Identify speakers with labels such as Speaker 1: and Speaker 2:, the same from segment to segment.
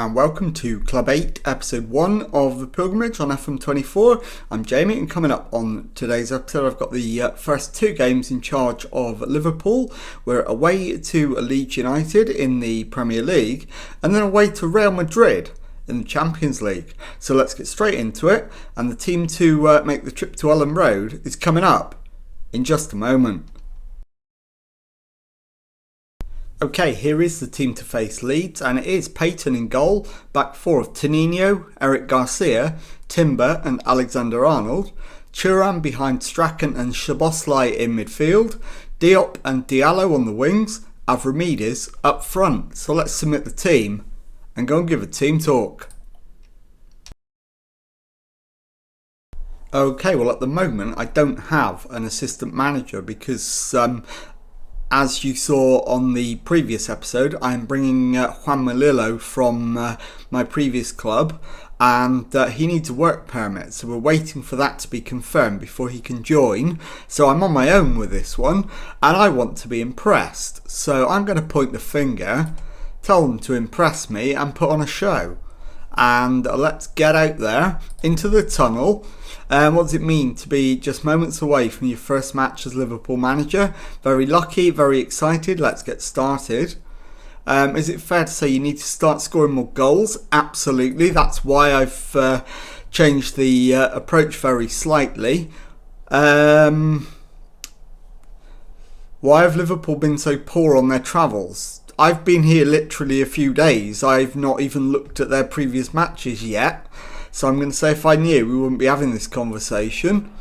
Speaker 1: and welcome to Club 8, Episode 1 of The Pilgrimage on FM24. I'm Jamie, and coming up on today's episode, I've got the first two games in charge of Liverpool. We're away to Leeds United in the Premier League, and then away to Real Madrid in the Champions League. So let's get straight into it, and the team to make the trip to Ellen Road is coming up in just a moment. Okay, here is the team to face Leeds, and it is Payton in goal, back four of Tenino, Eric Garcia, Timber and Alexander-Arnold, Thuram behind Strachan and Szoboszlai in midfield, Diop and Diallo on the wings, Avramidis up front. So let's submit the team and go and give a team talk. Okay, well at the moment I don't have an assistant manager because as you saw on the previous episode, I'm bringing Juan Melillo from my previous club, and he needs a work permit, so we're waiting for that to be confirmed before he can join. So I'm on my own with this one, and I want to be impressed. So I'm going to point the finger, tell them to impress me, and put on a show. And let's get out there into the tunnel. What does it mean to be just moments away from your first match as Liverpool manager? Very lucky, very excited. Let's get started. Is it fair to say you need to start scoring more goals? Absolutely. That's why I've changed the approach very slightly. Why have Liverpool been so poor on their travels? I've been here literally a few days. I've not even looked at their previous matches yet. So I'm going to say if I knew, we wouldn't be having this conversation.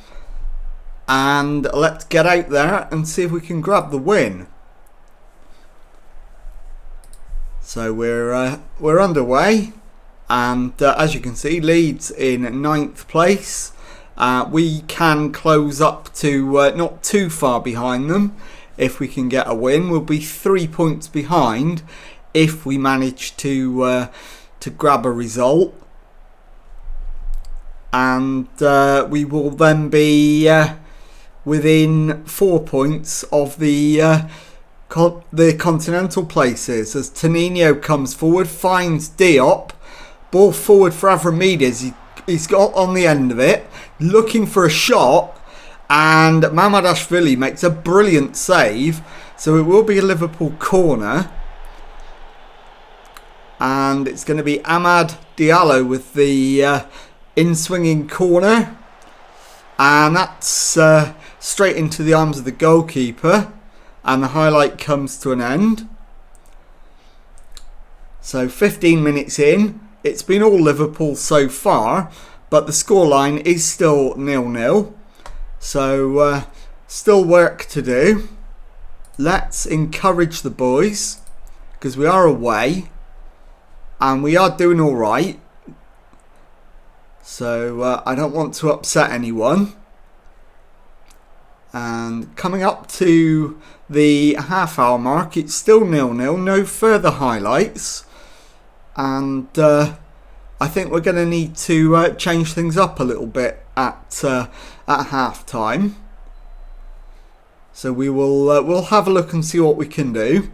Speaker 1: And let's get out there and see if we can grab the win. So we're underway. And as you can see, Leeds in 9th place. We can close up to not too far behind them. If we can get a win, we'll be 3 points behind if we manage to grab a result, and we will then be within 4 points of the continental places as Tenino comes forward, finds Diop, ball forward for Avramidis. He's got on the end of it, looking for a shot. And Mamadashvili makes a brilliant save. So it will be a Liverpool corner. And it's going to be Amad Diallo with the in-swinging corner. And that's straight into the arms of the goalkeeper. And the highlight comes to an end. So 15 minutes in. It's been all Liverpool so far. But the scoreline is still 0-0. So, still work to do. Let's encourage the boys, because we are away, and we are doing alright. So, I don't want to upset anyone. And coming up to the half-hour mark, it's still 0-0, no further highlights. And I think we're going to need to change things up a little bit at half time. So we will we'll have a look and see what we can do.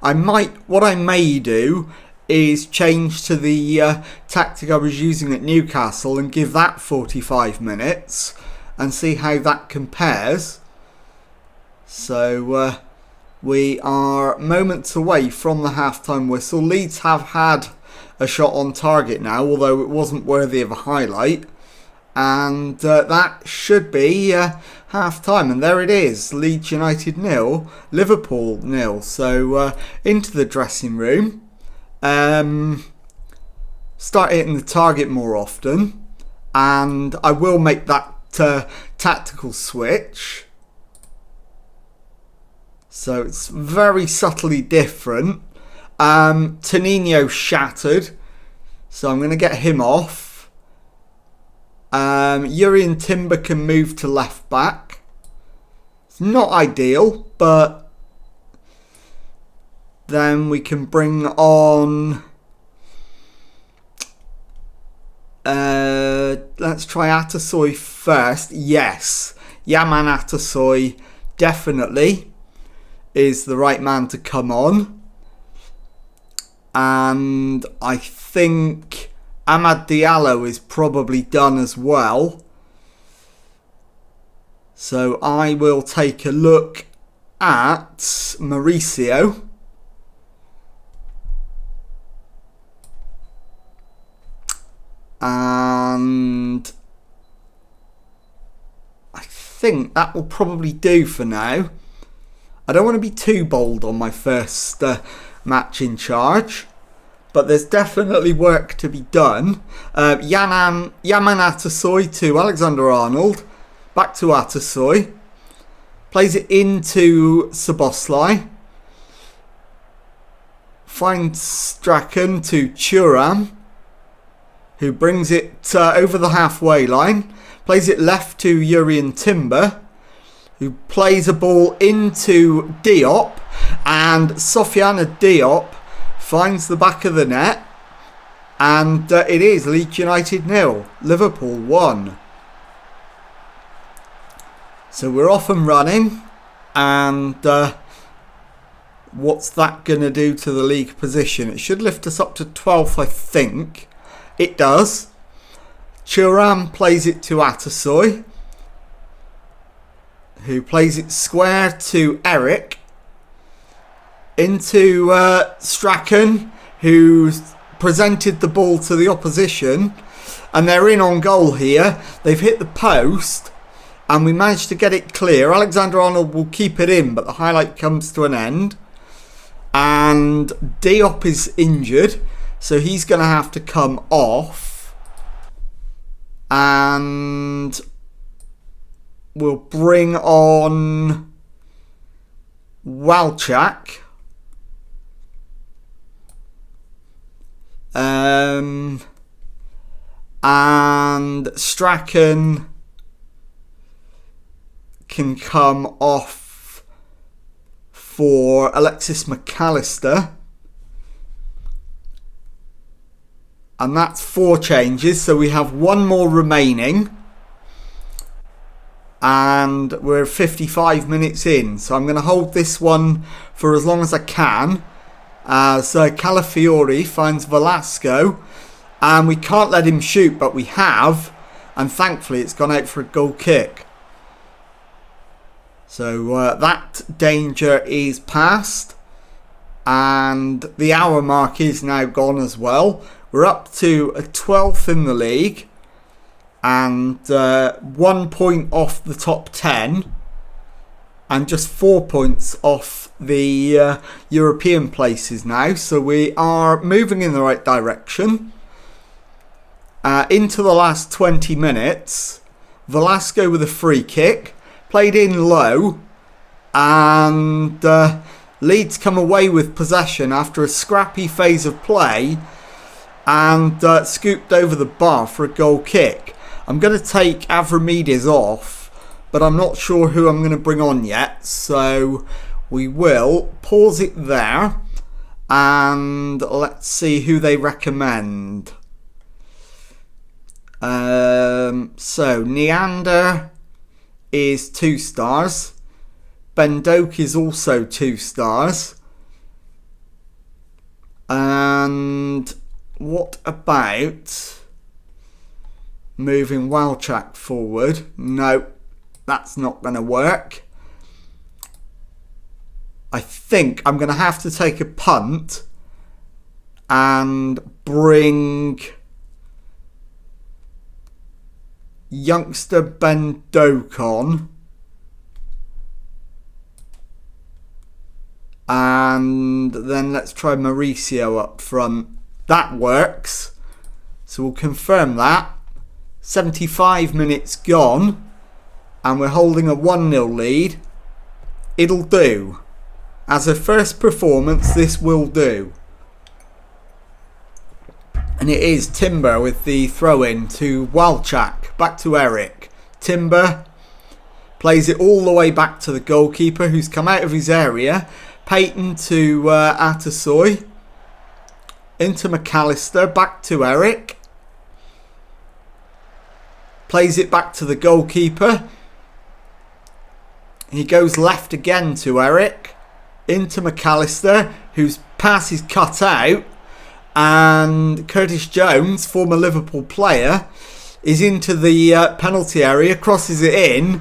Speaker 1: What I may do is change to the tactic I was using at Newcastle and give that 45 minutes and see how that compares. So we are moments away from the half-time whistle. Leeds have had a shot on target now, although it wasn't worthy of a highlight. And that should be half-time. And there it is. Leeds United 0, Liverpool 0. So into the dressing room. Start hitting the target more often. And I will make that tactical switch. So it's very subtly different. Tenino shattered, so I'm going to get him off. Yuri and Timber can move to left back. It's not ideal, but then we can bring on let's try Atasoy first. Yes, Yaman Atasoy definitely is the right man to come on. And I think Amad Diallo is probably done as well. So I will take a look at Mauricio. And I think that will probably do for now. I don't want to be too bold on my first match in charge, but there's definitely work to be done. Yaman Atasoy to Alexander-Arnold. Back to Atasoy. Plays it into Szoboszlai. Finds Strachan to Thuram, who brings it over the halfway line. Plays it left to Jurrien Timber, who plays a ball into Diop. And Sofiane Diop finds the back of the net. And it is Leeds United 0, Liverpool 1. So we're off and running, and what's that going to do to the league position? It should lift us up to 12th, I think. It does. Thuram plays it to Atasoy, who plays it square to Eric, into Strachan, who's presented the ball to the opposition, and they're in on goal here. They've hit the post, and we managed to get it clear. Alexander-Arnold will keep it in, but the highlight comes to an end. And Diop is injured, so he's going to have to come off. And we'll bring on Walczak. And Strachan can come off for Alexis McAllister. And that's 4 changes, so we have 1 more remaining. And we're 55 minutes in, so I'm going to hold this one for as long as I can. As Calafiori finds Velasco, and we can't let him shoot, but we have. And thankfully it's gone out for a goal kick. So that danger is past, and the hour mark is now gone as well. We're up to a 12th in the league, and 1 point off the top 10, and just 4 points off the European places now. So we are moving in the right direction. Into the last 20 minutes, Velasco with a free kick. Played in low, and Leeds come away with possession after a scrappy phase of play, and scooped over the bar for a goal kick. I'm going to take Avramides off, but I'm not sure who I'm going to bring on yet, so we will pause it there, and let's see who they recommend. So Neander is 2 stars. Bendoke is also 2 stars. And what about moving Walczak forward? No, that's not going to work. I think I'm going to have to take a punt and bring youngster Bendoke on, and then let's try Mauricio up front. That works, so we'll confirm that. 75 minutes gone, and we're holding a 1-0 lead. It'll do. As a first performance, this will do. And it is Timber with the throw-in to Walczak. Back to Eric. Timber plays it all the way back to the goalkeeper, who's come out of his area. Payton to Atasoy. Into McAllister. Back to Eric. Plays it back to the goalkeeper. He goes left again to Eric. Into McAllister, whose pass is cut out. And Curtis Jones, former Liverpool player, is into the penalty area, crosses it in,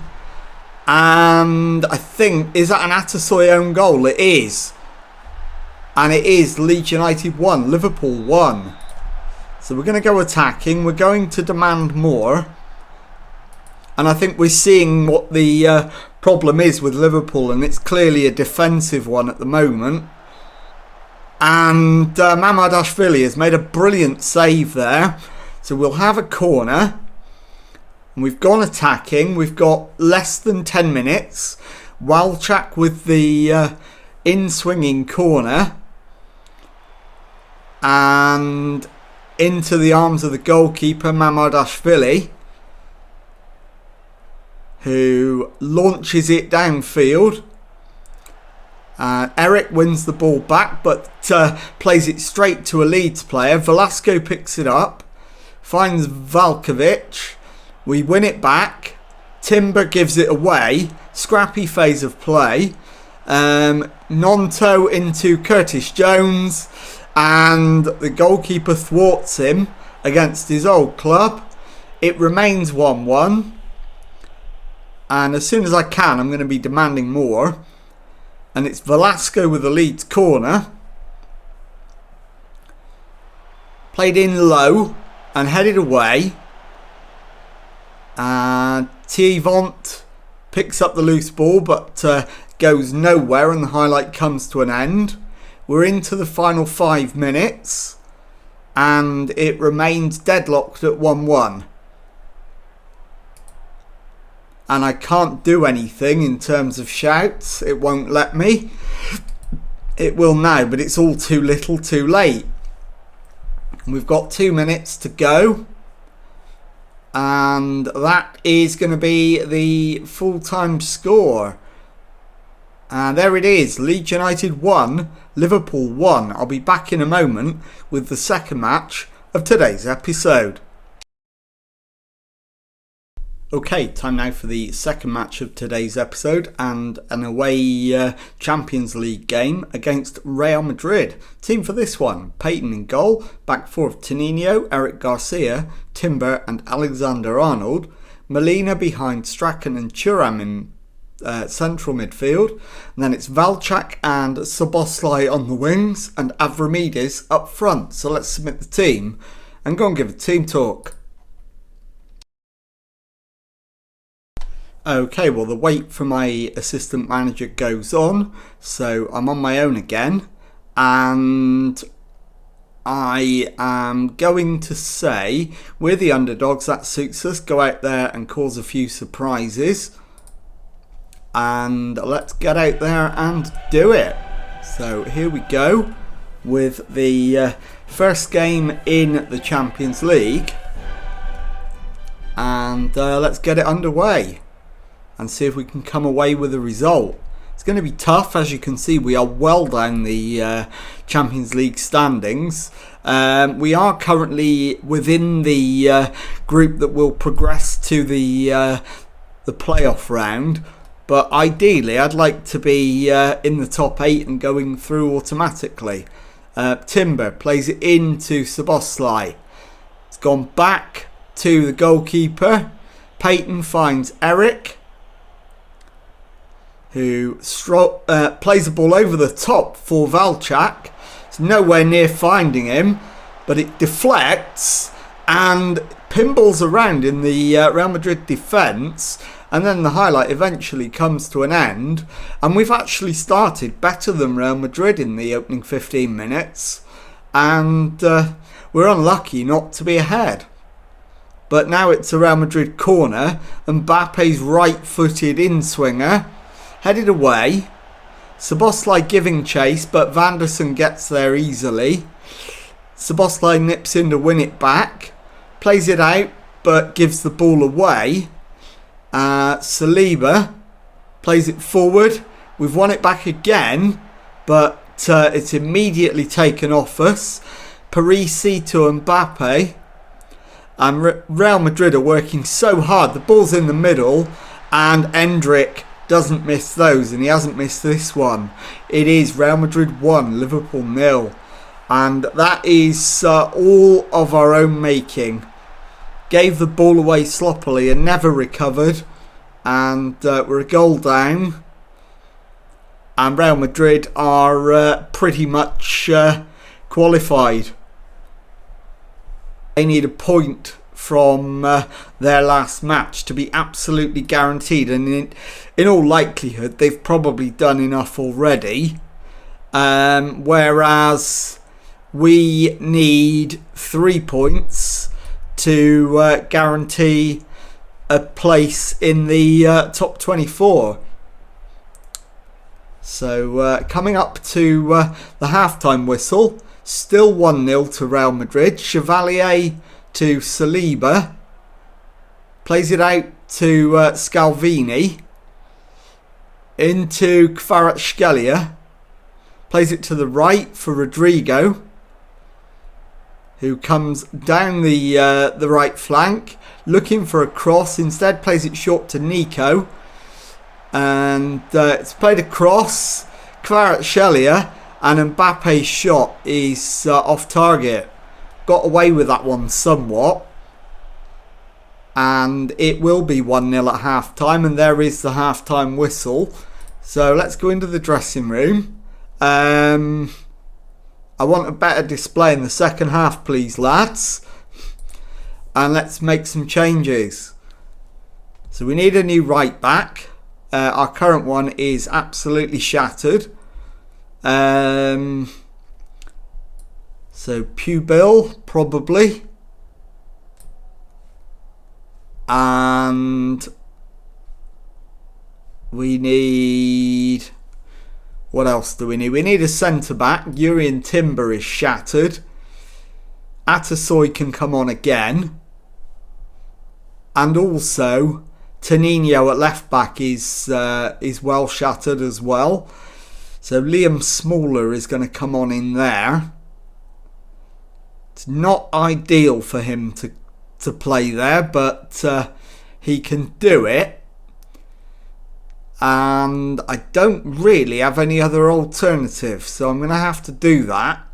Speaker 1: and I think, is that an Atasoy own goal? It is. And it is Leeds United 1, Liverpool 1. So we're going to go attacking. We're going to demand more. And I think we're seeing what the problem is with Liverpool, and it's clearly a defensive one at the moment. And Mamardashvili has made a brilliant save there. So we'll have a corner. And we've gone attacking. We've got less than 10 minutes. Walchak with the in-swinging corner. And into the arms of the goalkeeper, Mamardashvili, who launches it downfield. Eric wins the ball back, but plays it straight to a Leeds player. Velasco picks it up, finds Valkovic. We win it back. Timber gives it away. Scrappy phase of play. Nonto into Curtis Jones, and the goalkeeper thwarts him against his old club. It remains 1-1. And as soon as I can, I'm going to be demanding more. And it's Velasco with the Leeds corner. Played in low and headed away. Thiervont picks up the loose ball, but goes nowhere, and the highlight comes to an end. We're into the final 5 minutes, and it remains deadlocked at 1-1. And I can't do anything in terms of shouts. It won't let me. It will now, but it's all too little too late. We've got 2 minutes to go. And that is going to be the full-time score. And there it is. Leeds United 1, Liverpool 1. I'll be back in a moment with the second match of today's episode. Okay, time now for the second match of today's episode, and an away Champions League game against Real Madrid. Team for this one: Payton in goal, back four of Tenino, Eric Garcia, Timber and Alexander Arnold, Molina behind Strachan and Thuram in central midfield, and then it's Valchak and Soboslai on the wings and Avramidis up front. So let's submit the team and go and give a team talk. Okay, well, the wait for my assistant manager goes on, so I'm on my own again, and I am going to say we're the underdogs. That suits us. Go out there and cause a few surprises, and let's get out there and do it. So here we go with the first game in the Champions League, and let's get it underway and see if we can come away with a result. It's going to be tough. As you can see, we are well down the Champions League standings. We are currently within the group that will progress to the playoff round, but ideally I'd like to be in the top 8 and going through automatically. Timber plays it into Soboslai. It's gone back to the goalkeeper. Payton finds Eric, who plays the ball over the top for Valchak. It's nowhere near finding him, but it deflects and pinballs around in the Real Madrid defence, and then the highlight eventually comes to an end, and we've actually started better than Real Madrid in the opening 15 minutes, and we're unlucky not to be ahead. But now it's a Real Madrid corner, and Mbappe's right-footed in-swinger headed away. Soboslai giving chase, but Vanderson gets there easily. Soboslai nips in to win it back. Plays it out, but gives the ball away. Saliba plays it forward. We've won it back again, but it's immediately taken off us. Parisi to Mbappe. And Real Madrid are working so hard. The ball's in the middle, and Endrick doesn't miss those, and he hasn't missed this one. It is Real Madrid 1, Liverpool 0. And that is all of our own making. Gave the ball away sloppily and never recovered. And we're a goal down. And Real Madrid are pretty much qualified. They need a point from their last match to be absolutely guaranteed. And in all likelihood, they've probably done enough already. Whereas we need 3 points to guarantee a place in the top 24. So coming up to the halftime whistle, still 1-0 to Real Madrid. Chevalier to Saliba, plays it out to Scalvini, into Kvaratskhelia, plays it to the right for Rodrigo, who comes down the right flank, looking for a cross. Instead plays it short to Nico. And it's played across. Kvaratskhelia, and Mbappe's shot is off target. Got away with that one somewhat. And it will be 1-0 at half time. And there is the half time whistle. So let's go into the dressing room. I want a better display in the second half, please, lads. And let's make some changes. So we need a new right back. Our current one is absolutely shattered. So Pubil, probably. And we need... What else do we need? We need a centre-back. Urian Timber is shattered. Atasoy can come on again. And also, Tenino at left-back is well shattered as well. So Liam Smaller is going to come on in there. It's not ideal for him to play there, but he can do it. And I don't really have any other alternatives, so I'm going to have to do that.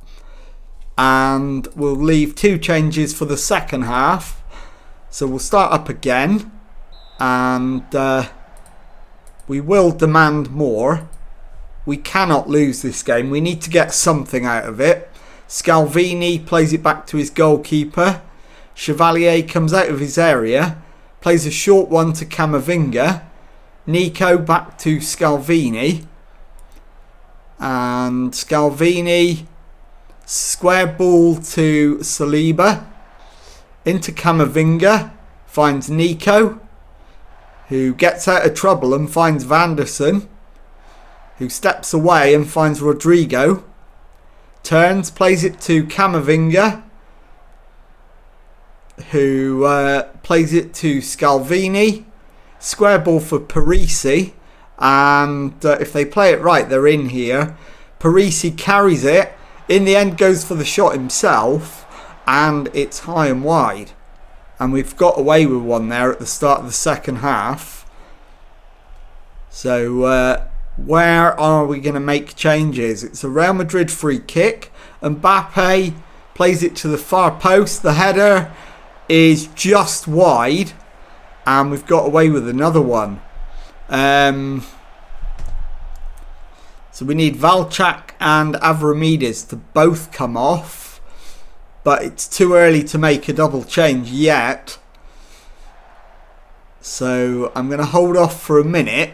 Speaker 1: And we'll leave 2 changes for the second half. So we'll start up again. And we will demand more. We cannot lose this game. We need to get something out of it. Scalvini plays it back to his goalkeeper. Chevalier comes out of his area. Plays a short one to Camavinga. Nico back to Scalvini. And Scalvini, square ball to Saliba. Into Camavinga. Finds Nico, who gets out of trouble and finds Vanderson, who steps away and finds Rodrigo. Turns, plays it to Camavinga, who plays it to Scalvini. Square ball for Parisi, and if they play it right, they're in here. Parisi carries it, in the end goes for the shot himself, and it's high and wide. And we've got away with one there at the start of the second half. So where are we going to make changes? It's a Real Madrid free kick. Mbappe plays it to the far post. The header is just wide. And we've got away with another one. So we need Valchak and Avramides to both come off. But it's too early to make a double change yet. So I'm going to hold off for a minute.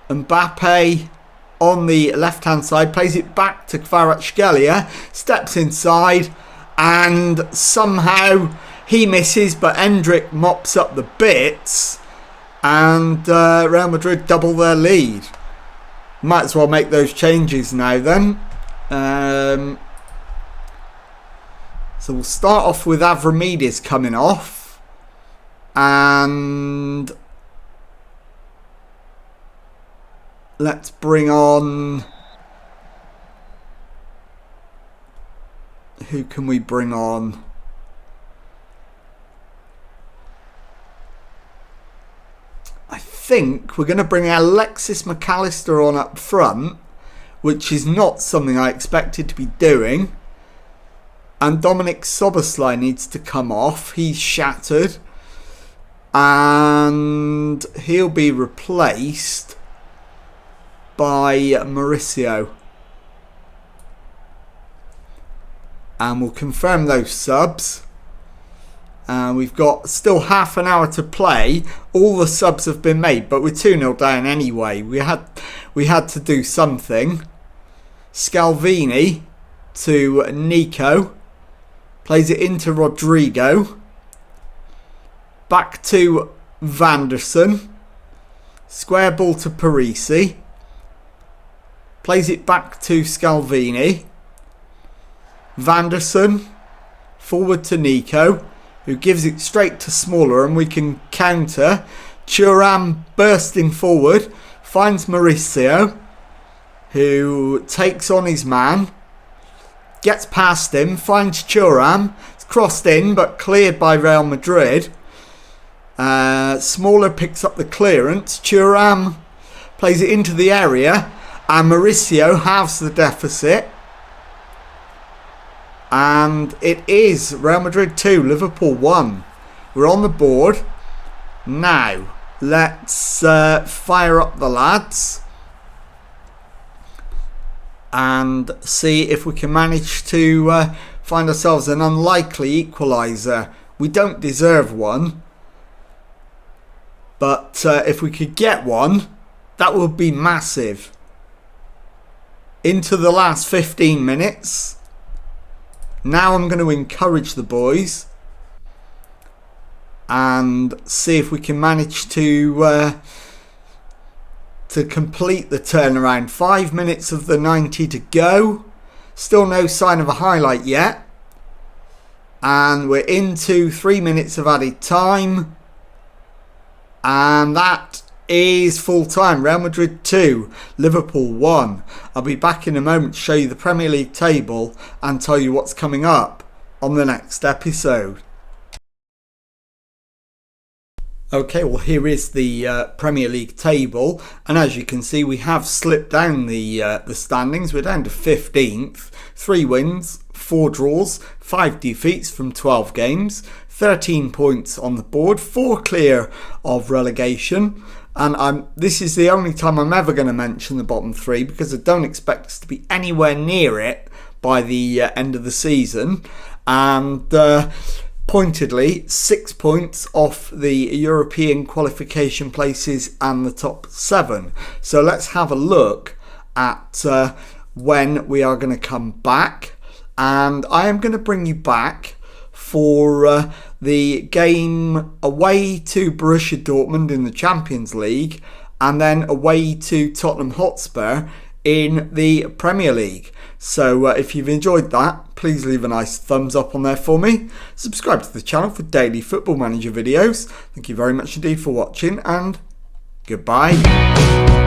Speaker 1: Mbappe on the left-hand side plays it back to Kvaratskhelia. Steps inside. And somehow he misses, but Endrick mops up the bits. And Real Madrid double their lead. Might as well make those changes now then. So we'll start off with Avramides coming off. And let's bring on... Who can we bring on? I think we're going to bring Alexis McAllister on up front, which is not something I expected to be doing. And Dominic Soboslai needs to come off. He's shattered. And he'll be replaced by Mauricio. And we'll confirm those subs. And we've got still half an hour to play. All the subs have been made, but we're 2-0 down anyway. We had to do something. Scalvini to Nico. Plays it into Rodrigo. Back to Vanderson. Square ball to Parisi. Plays it back to Scalvini. Vanderson. Forward to Nico, who gives it straight to Smaller, and we can counter. Thuram bursting forward. Finds Mauricio, who takes on his man. Gets past him, finds Thuram. It's crossed in, but cleared by Real Madrid. Smaller picks up the clearance. Thuram plays it into the area, and Mauricio halves the deficit. And it is Real Madrid 2, Liverpool 1. We're on the board. Now, let's fire up the lads and see if we can manage to find ourselves an unlikely equaliser. We don't deserve one, but if we could get one, that would be massive. Into the last 15 minutes. Now I'm going to encourage the boys and see if we can manage to complete the turnaround. 5 minutes of the 90 to go. Still no sign of a highlight yet. And we're into 3 minutes of added time. And that is full time. Real Madrid 2, Liverpool 1. I'll be back in a moment to show you the Premier League table and tell you what's coming up on the next episode. Okay, well, here is the Premier League table, and as you can see, we have slipped down the standings. We're down to 15th, 3 wins, 4 draws, 5 defeats from 12 games, 13 points on the board, 4 clear of relegation. And this is the only time I'm ever going to mention the bottom 3, because I don't expect us to be anywhere near it by the end of the season. And pointedly, 6 points off the European qualification places and the top 7. So let's have a look at when we are going to come back. And I am going to bring you back for the game away to Borussia Dortmund in the Champions League, and then away to Tottenham Hotspur in the Premier League. So if you've enjoyed that, please leave a nice thumbs up on there for me. Subscribe to the channel for daily Football Manager videos. Thank you very much indeed for watching, and goodbye.